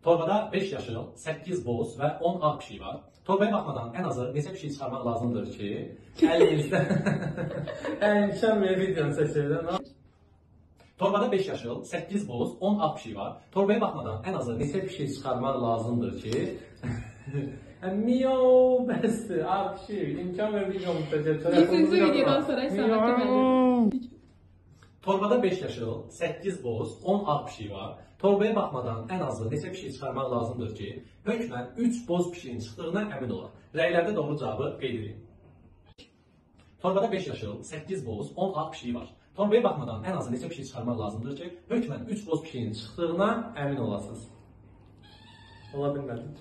Torbada 5 yaşıl, 8 boz və 10 ağ pişik var. Torbaya baxmadan ən azı neçə pişik çıxarmaq lazımdır ki, əlinizdə Əlimşən bir videonu çəkirdim. Torbada 5 yaşıl, 8 boz, 10 ağ pişik var. Torbaya baxmadan ən azı neçə pişik çıxarmaq lazımdır ki, Miyav bəsdir, pişik. İmkan ver videomu çəkir. 100-cü videodan sonra hesabət eməli. Torbada 5 yaşıl, 8 boz, 10 ağ pişik var. Torbaya baxmadan ən azı neçə pişik çıxarmaq lazımdır ki, hökmən 3 boz pişiyin çıxdığına əmin olaq. Rəylərdə doğru cavabı qeyd edin. Torbada 5 yaşıl, 8 boz, 10 ağ pişik var. Torbaya baxmadan ən azı neçə pişik çıxarmaq lazımdır ki, hökmən 3 boz pişiyin çıxdığına əmin olasınız. Ola bilmədim.